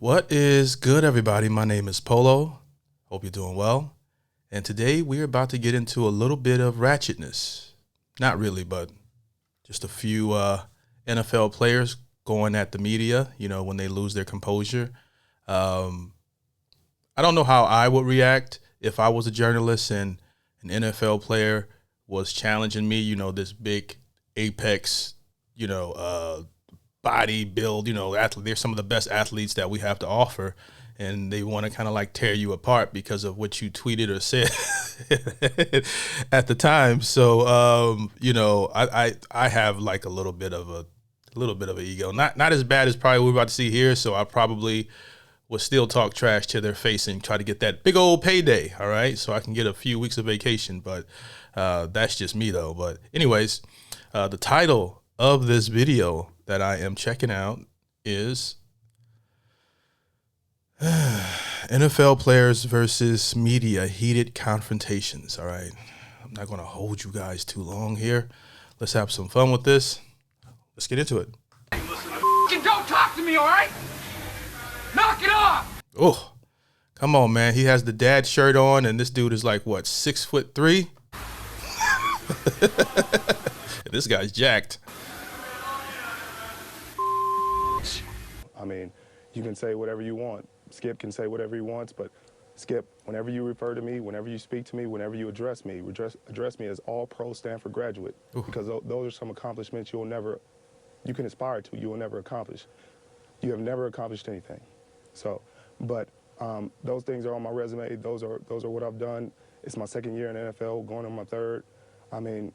What is good, everybody? My name is Polo. Hope you're doing well. And today we're about to get into a little bit of ratchetness. Not really, but just a few NFL players going at the media, when they lose their composure. I don't know how I would react if I was a journalist and an NFL player was challenging me, this big apex, body build, athlete. They're some of the best athletes that we have to offer, and they want to kind of like tear you apart because of what you tweeted or said at the time. So, I have like a little bit of an ego, not as bad as probably we're about to see here. So I probably would still talk trash to their face and try to get that big old payday. All right. So I can get a few weeks of vacation, but that's just me though. But anyways, the title of this video that I am checking out is NFL players versus media heated confrontations. All right. I'm not going to hold you guys too long here. Let's have some fun with this. Let's get into it. Don't talk to me, all right? Knock it off! Oh, come on, man. He has the dad shirt on, and this dude is like, what, 6'3"? This guy's jacked. I mean, you can say whatever you want. Skip can say whatever he wants, but Skip, whenever you refer to me, whenever you speak to me, whenever you address me as all-pro Stanford graduate. Ooh. Because those are some accomplishments you can aspire to, you will never accomplish. You have never accomplished anything. So, but those things are on my resume. Those are what I've done. It's my second year in the NFL, going on my third. I mean,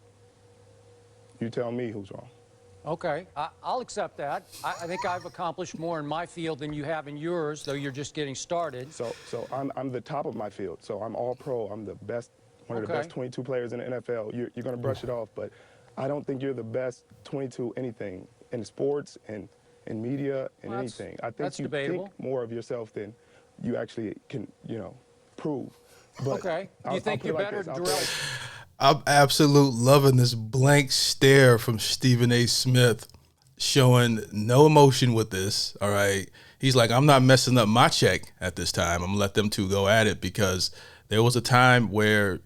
you tell me who's wrong. Okay, I'll accept that. I think I've accomplished more in my field than you have in yours, though you're just getting started. So I'm the top of my field. So I'm all pro. I'm the best, one of the best 22 players in the NFL. You're going to brush it off, but I don't think you're the best 22 anything in sports and in media and anything. I think you debatable. Think more of yourself than you actually can, prove. But okay. Do you think you're better, Darrell? I'm absolute loving this blank stare from Stephen A. Smith, showing no emotion with this. All right. He's like, I'm not messing up my check at this time. I'm gonna let them two go at it, because there was a time where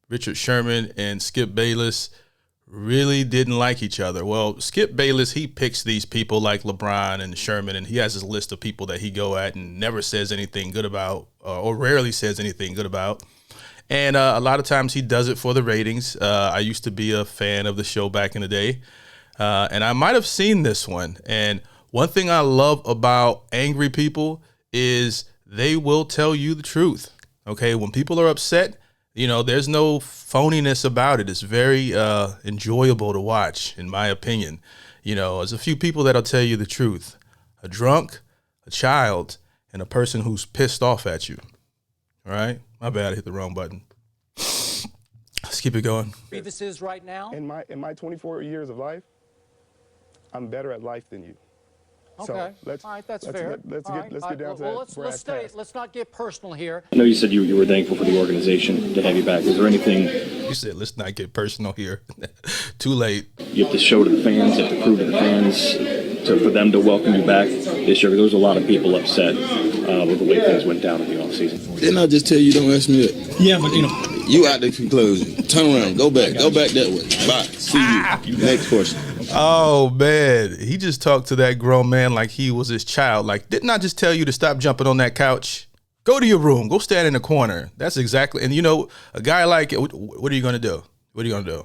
Richard Sherman and Skip Bayless really didn't like each other. Well, Skip Bayless, he picks these people like LeBron and Sherman, and he has his list of people that he go at and never says anything good about, or rarely says anything good about. And a lot of times he does it for the ratings. I used to be a fan of the show back in the day, and I might have seen this one. And one thing I love about angry people is they will tell you the truth. Okay, when people are upset, there's no phoniness about it. It's very enjoyable to watch, in my opinion. There's a few people that'll tell you the truth: a drunk, a child, and a person who's pissed off at you. All right. My bad, I hit the wrong button. Let's keep it going. This is right now? In my 24 years of life, I'm better at life than you. Okay. So all right, that's fair. Let's get down to that. Let's not get personal here. I know you said you were thankful for the organization to have you back. Is there anything? You said let's not get personal here. Too late. You have to show to the fans, you have to prove to the fans, for them to welcome you back this year. There was a lot of people upset with the way things went down in the offseason. Didn't I just tell you don't ask me that? Yeah, but you out the conclusion. Turn around, go back that way. Bye. See you. Next question. Oh man, he just talked to that grown man like he was his child. Like, didn't I just tell you to stop jumping on that couch? Go to your room. Go stand in the corner. That's exactly. And a guy like, what are you gonna do? What are you gonna do?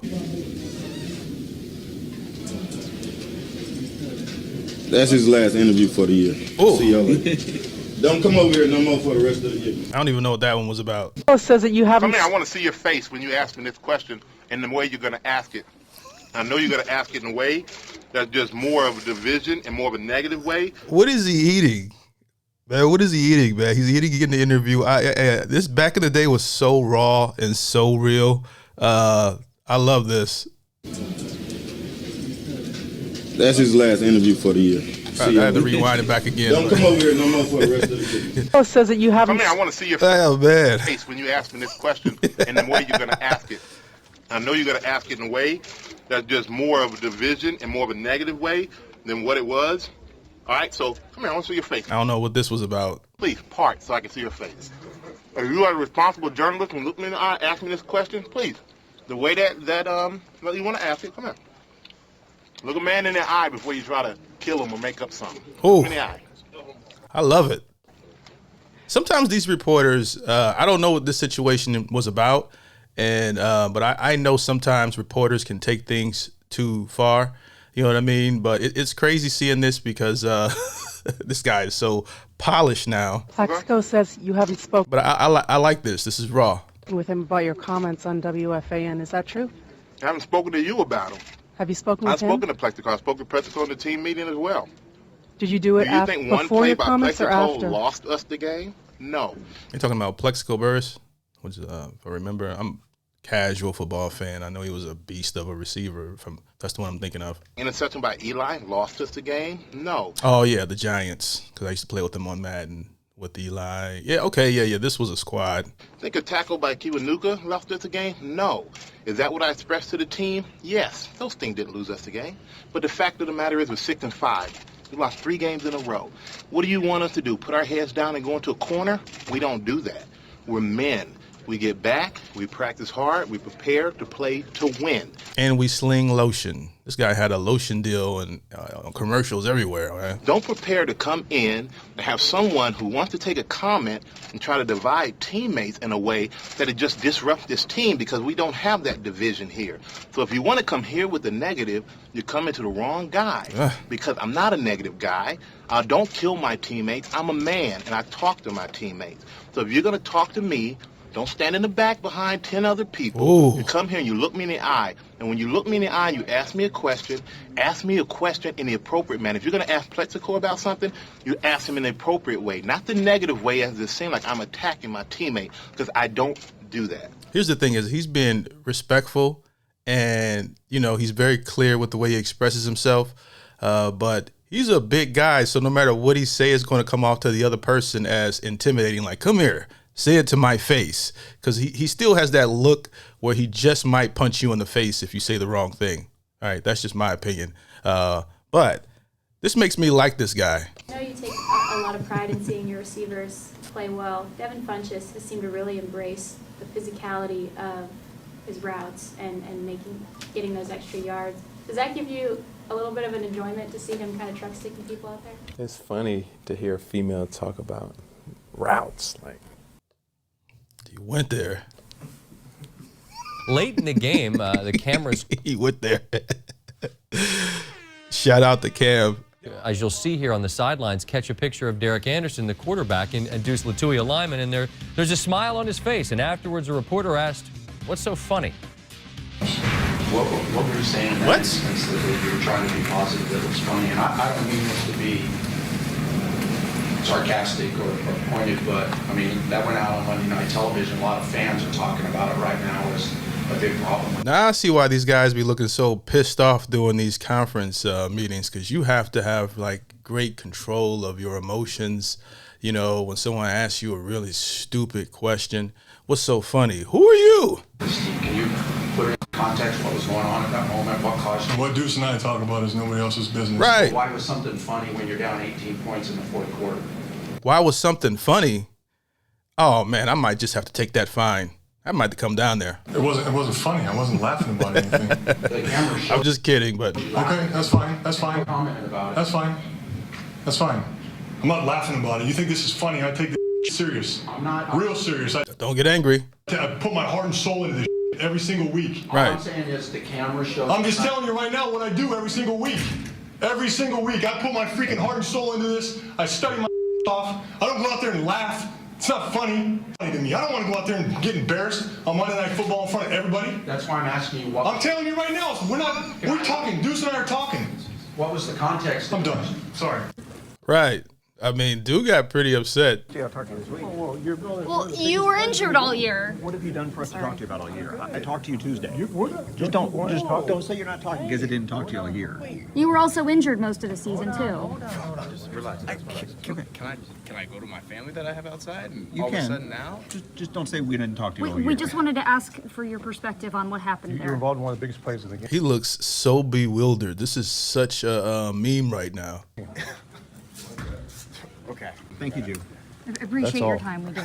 That's his last interview for the year. Oh. See y'all later. Don't come over here no more for the rest of the year. I don't even know what that one was about. Says that you haven't. I want to see your face when you ask me this question and the way you're going to ask it. I know you're going to ask it in a way that's just more of a division and more of a negative way. What is he eating? Man, what is he eating, man? He's eating in the interview. This back in the day was so raw and so real. I love this. That's his last interview for the year. I had to rewind it back again. Don't come over here no more for the rest of the year. Says that you haven't. I want to see your face when you ask me this question and the way you're going to ask it. I know you're going to ask it in a way that's just more of a division and more of a negative way than what it was. All right, so come here, I want to see your face. I don't know what this was about. Please, part so I can see your face. If you are a responsible journalist and look me in the eye, ask me this question, please. The way that you want to ask it, come here. Look a man in the eye before you try to kill him or make up something. Ooh. Look him in the eye. I love it. Sometimes these reporters, I don't know what this situation was about, and but I know sometimes reporters can take things too far. You know what I mean? But it's crazy seeing this because this guy is so polished now. Plaxico says you haven't spoken But I like this. This is raw. with him about your comments on WFAN. Is that true? I haven't spoken to you about him. Have you spoken with I've him? spoken to Plexico. I spoke to Plexico in the team meeting as well. Did you do it Do you think one before play your by comments or Plexico after? lost us the game? No. You're talking about Plexico Burris, which if I remember, I'm a casual football fan. I know he was a beast of a receiver. That's the one I'm thinking of. Interception by Eli lost us the game? No. Oh yeah, the Giants, because I used to play with them on Madden with Eli. Yeah, okay, yeah. This was a squad. Think a tackle by Kiwanuka lost us the game? No. Is that what I expressed to the team? Yes. Those things didn't lose us the game. But the fact of the matter is we're 6-5. We lost 3 games in a row. What do you want us to do? Put our heads down and go into a corner? We don't do that. We're men. We get back, we practice hard, we prepare to play to win. And we sling lotion. This guy had a lotion deal and commercials everywhere, man. Don't prepare to come in and have someone who wants to take a comment and try to divide teammates in a way that it just disrupts this team, because we don't have that division here. So if you want to come here with the negative, you're coming to the wrong guy. Because I'm not a negative guy. I don't kill my teammates. I'm a man, and I talk to my teammates. So if you're going to talk to me, don't stand in the back behind 10 other people. Ooh. You come here and you look me in the eye. And when you look me in the eye and you ask me a question in the appropriate manner. If you're going to ask Plexico about something, you ask him in the appropriate way, not the negative way as it seems like I'm attacking my teammate, because I don't do that. Here's the thing is he's been respectful and, he's very clear with the way he expresses himself. But he's a big guy, so no matter what he say is going to come off to the other person as intimidating, like, come here. Say it to my face, because he still has that look where he just might punch you in the face if you say the wrong thing. All right, that's just my opinion. But this makes me like this guy. I know you take a lot of pride in seeing your receivers play well. Devin Funchess has seemed to really embrace the physicality of his routes and getting those extra yards. Does that give you a little bit of an enjoyment to see him kind of truck sticking people out there? It's funny to hear a female talk about routes, like. He went there. Late in the game, the cameras. He went there. Shout out to Cam. As you'll see here on the sidelines, catch a picture of Derek Anderson, the quarterback, and Deuce Latuia lineman, and there's a smile on his face. And afterwards, a reporter asked, "What's so funny?" What were you saying in that instance, that you were trying to be positive, that it was funny? And I don't mean this to be sarcastic or pointed, but I mean, that went out on Monday Night Television. A lot of fans are talking about it right now as a big problem. Now I see why these guys be looking so pissed off doing these conference meetings, because you have to have like great control of your emotions. When someone asks you a really stupid question, what's so funny? Who are you? Steve, can you put in context what was going on at that moment? What caused you? What Deuce and I talk about is nobody else's business. Right. Why was something funny when you're down 18 points in the fourth quarter? Why was something funny? Oh man, I might just have to take that fine. I might have to come down there. It wasn't funny. I wasn't laughing about anything. The camera showed. I'm just kidding, but okay, that's fine. That's fine. Commented about it. That's fine. That's fine. I'm not laughing about it. You think this is funny? I take this serious. I'm not. Real serious. Don't get angry. I put my heart and soul into this every single week. Right. All I'm saying is the camera shows. I'm just telling you right now what I do every single week. Every single week, I put my freaking heart and soul into this. I study my off. I don't go out there and laugh. It's not funny to me. I don't want to go out there and get embarrassed on Monday Night Football in front of everybody. That's why I'm asking you what. I'm telling you right now, we're talking. Deuce and I are talking. What was the context? I'm done. Sorry. Right. I mean, dude got pretty upset. Well, you were injured all year. What have you done for us to talk to you about all year? I talked to you Tuesday. Just don't say you're not talking because I didn't talk to you all year. You were also injured most of the season too. Just relax. Can I go to my family that I have outside? And You all can. of a sudden now? Just don't say we didn't talk to you all year. We just wanted to ask for your perspective on what happened there. You're involved in one of the biggest plays of the game. He looks so bewildered. This is such a meme right now. Thank you, Jew. Appreciate your time. We do.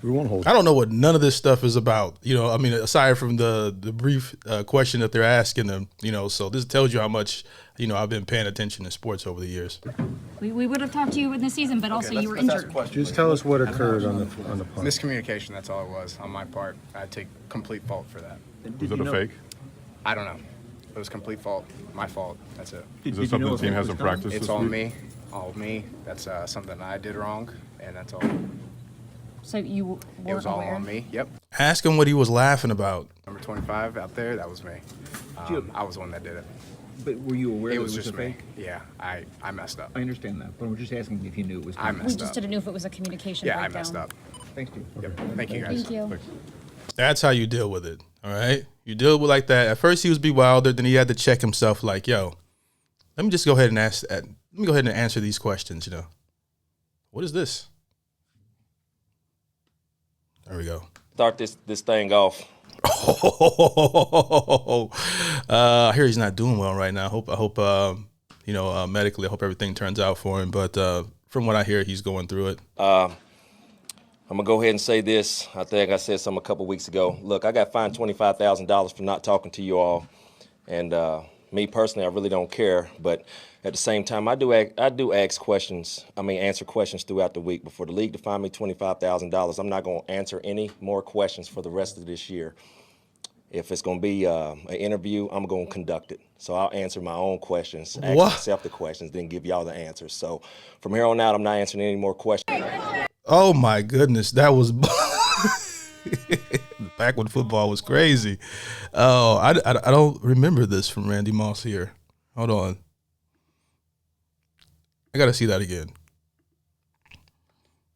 We won't hold. I don't know what none of this stuff is about. You know, I mean, aside from the brief question that they're asking them, you know, so this tells you how much, you know, I've been paying attention to sports over the years. We would have talked to you in the season, but also you were injured. Just tell us what occurred on the plane. Miscommunication, that's all it was on my part. I take complete fault for that. Was it a fake? I don't know. It was complete fault. My fault. That's it. Is this something the team hasn't practiced It's this all week? me. All me. That's something I did wrong, and that's all. So you It was weren't all aware? on me. Yep. Ask him what he was laughing about. Number 25 out there, that was me. I was the one that did it. But were you aware It that was it was just a me. fake? Yeah, I messed up. I understand that, but we're just asking if you knew it was. I We messed just up. didn't know if it was a communication Yeah, I breakdown. messed up. Thanks, Steve. Yep. Thank you, guys. Thank you. That's how you deal with it. All right. You deal with like that. At first he was bewildered. Then he had to check himself like, yo, let me just go ahead and let me go ahead and answer these questions. You know, what is this? There we go. Start this thing off. I hear he's not doing well right now. I hope you know, medically, I hope everything turns out for him. But from what I hear, he's going through it. I'm gonna go ahead and say this. I think I said something a couple weeks ago. Look, I got fined $25,000 for not talking to you all, and me personally, I really don't care. But at the same time, I do ask questions. I mean, answer questions throughout the week. But for the league to fine me $25,000, I'm not gonna answer any more questions for the rest of this year. If it's going to be an interview, I'm going to conduct it. So I'll answer my own questions, ask myself the questions, then give y'all the answers. So from here on out, I'm not answering any more questions. Oh, my goodness. That was back when football was crazy. Oh, I don't remember this from Randy Moss here. Hold on. I got to see that again.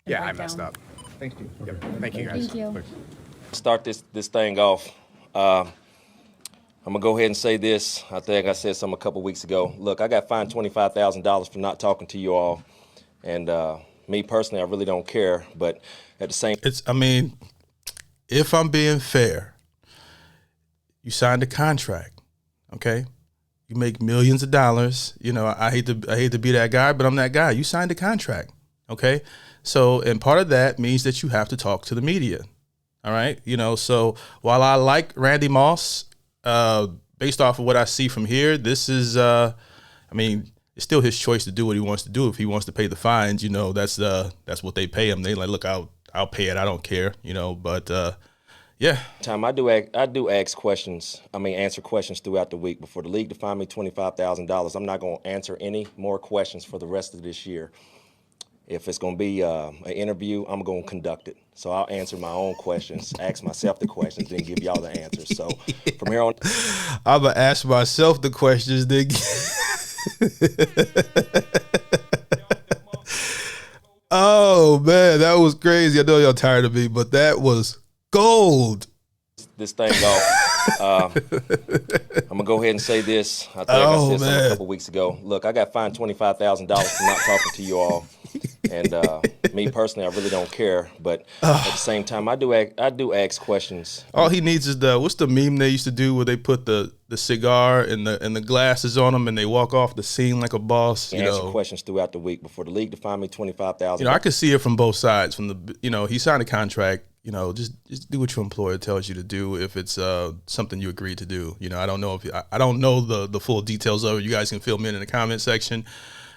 Yeah, I messed up. Thanks, Steve. Yep. Thank you, guys. Thank you. Start this thing off. I'm going to go ahead and say this. I think I said something a couple weeks ago. Look, I got fined $25,000 for not talking to you all. And me personally, I really don't care. But at the same time, I mean, if I'm being fair, you signed a contract, okay? You make millions of dollars. You know, I hate to be that guy, but I'm that guy. You signed a contract, okay? So, and part of that means that you have to talk to the media. All right. You know, so while I like Randy Moss, based off of what I see from here, this is, I mean, it's still his choice to do what he wants to do. If he wants to pay the fines, you know, that's what they pay him. They like, look, I'll pay it. I don't care, you know, but yeah. I do ask questions. I mean, answer questions throughout the week. But for the league to fine me $25,000, I'm not going to answer any more questions for the rest of this year. If it's going to be an interview, I'm going to conduct it. So I'll answer my own questions, ask myself the questions, then give y'all the answers. So from here on, I'm going to ask myself the questions, then. Oh, man, that was crazy. I know y'all tired of me, but that was gold. This thing off. I'm gonna go ahead and say this. I think I said something a couple weeks ago. Look, I got fined $25,000 for not talking to you all, and me personally, I really don't care. But at the same time, I do ask questions. All he needs is what's the meme they used to do where they put the cigar and the glasses on them and they walk off the scene like a boss. You Answer know, questions throughout the week. Before the league to fine me $25,000. you know, I could see it from both sides. From the, you know, he signed a contract. You know, just do what your employer tells you to do if it's something you agreed to do. You know, I don't know if I don't know the full details of it. You guys can fill me in the comment section.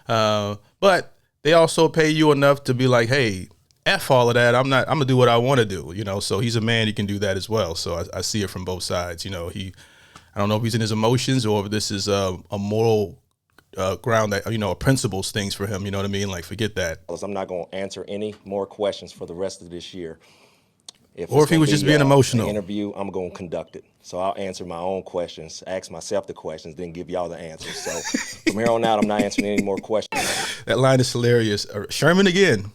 But they also pay you enough to be like, hey, F all of that. I'm gonna do what I want to do. You know, so he's a man. He can do that as well. So I see it from both sides. You know, I don't know if he's in his emotions or if this is a moral ground that, you know, principles things for him. You know what I mean? Like, forget that. I'm not going to answer any more questions for the rest of this year. Or if he was just being emotional. An interview, I'm going to conduct it. So I'll answer my own questions, ask myself the questions, then give y'all the answers. So from here on out, I'm not answering any more questions. That line is hilarious. Sherman again.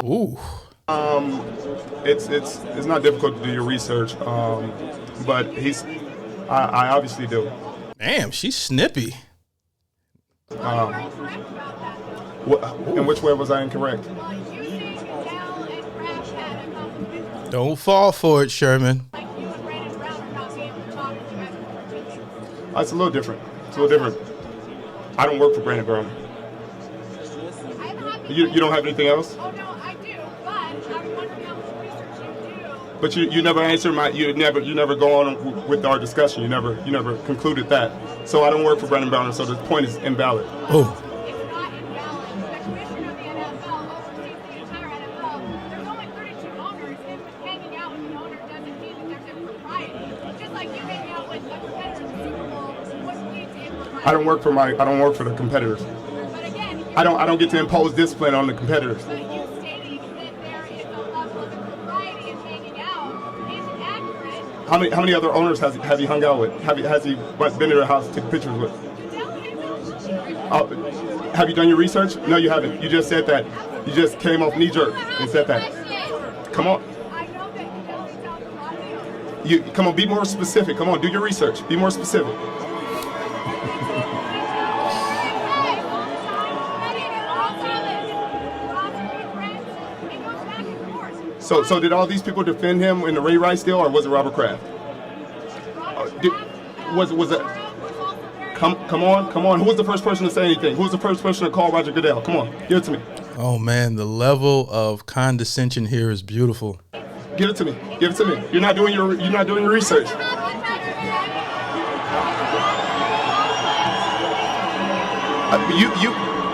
Ooh. It's not difficult to do your research, but I obviously do. Damn, she's snippy. In which way was I incorrect? Don't fall for it, Sherman. It's a little different. It's a little different. I don't work for Brandon Brown. You don't have anything else? Oh no, I do, but I was wondering how much research you do. But you never answered you never go on with our discussion. You never concluded that. So I don't work for Brandon Brown, so the point is invalid. Oh. It's not invalid. The commissioner of the NFL oversees the entire NFL. There's only 32 owners, and hanging out with an owner doesn't mean that there's impropriety. Just like you hanging out with a competitor in the Super Bowl wouldn't lead to impropriety. I don't work for the competitors. But again, I don't get to impose discipline on the competitors. but you stating that there is a level of impropriety in hanging out isn't accurate. How many other owners have he hung out with? Has he been to their house, took pictures with? Have you done your research? No, you haven't. You just said that. You just came off knee jerk and said that. Come on. Come on, be more specific. Come on, do your research. Be more specific. So did all these people defend him in the Ray Rice deal, or was it Robert Kraft? Was it? Come on. Who was the first person to say anything? Who was the first person to call Roger Goodell? Come on, give it to me. Oh man, the level of condescension here is beautiful. Give it to me. Give it to me. You're not doing your research.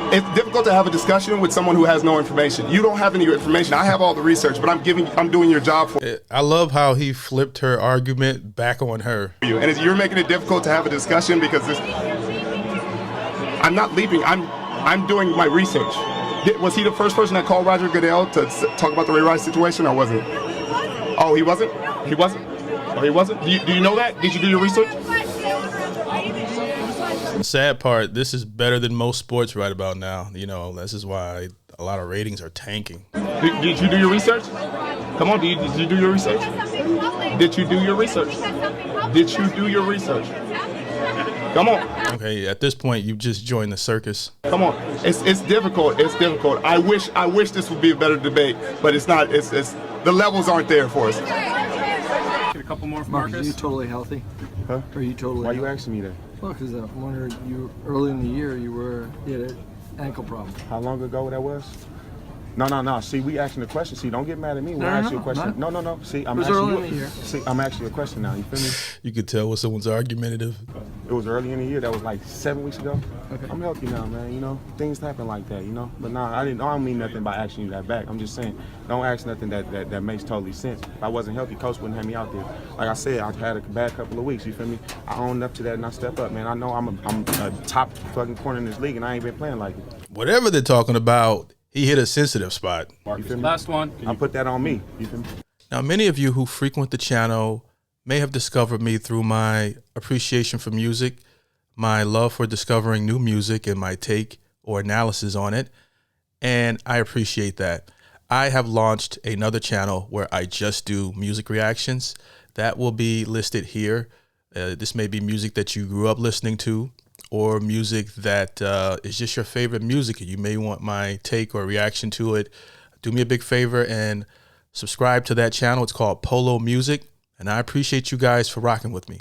It's difficult to have a discussion with someone who has no information. You don't have any information. I have all the research, but I'm doing your job for you. I love how he flipped her argument back on her. And you're making it difficult to have a discussion because I'm not leaping. I'm doing my research. Was he the first person that called Roger Goodell to talk about the Ray Rice situation, or was it? Oh, he wasn't? He wasn't? Oh, he wasn't? Do you know that? Did you do your research? The sad part, this is better than most sports right about now. You know, this is why a lot of ratings are tanking. Did you do your research? Come on, did you do your research? Did you do your research? Did you do your research? Come on. Okay, at this point, you just joined the circus. Come on. It's difficult. It's difficult. I wish this would be a better debate, but it's not. It's the levels aren't there for us. Get a couple more from Marcus. Are you totally healthy? Huh? Are you totally Why are healthy? you asking me that? Well, because I'm wondering, early in the year you had an ankle problem. How long ago that was? No. See, we asking the question. See, don't get mad at me when I ask you a question. No. See, I'm asking you. In the year. See, I'm asking you a question now. You feel me? You could tell when someone's argumentative. It was early in the year. That was like 7 weeks ago. Okay. I'm healthy now, man. You know, things happen like that. You know, but I don't mean nothing by asking you that back. I'm just saying, don't ask nothing that makes totally sense. If I wasn't healthy, coach wouldn't have me out there. Like I said, I've had a bad couple of weeks. You feel me? I own up to that and I step up, man. I know I'm a top fucking corner in this league, and I ain't been playing like it. Whatever they're talking about, he hit a sensitive spot. You feel me? Last one. I put that on me. You feel me? Now, many of you who frequent the channel may have discovered me through my appreciation for music, my love for discovering new music, and my take or analysis on it. And I appreciate that. I have launched another channel where I just do music reactions. That will be listed here. This may be music that you grew up listening to, or music that is just your favorite music, and you may want my take or reaction to it. Do me a big favor and subscribe to that channel. It's called Polo Music, and I appreciate you guys for rocking with me.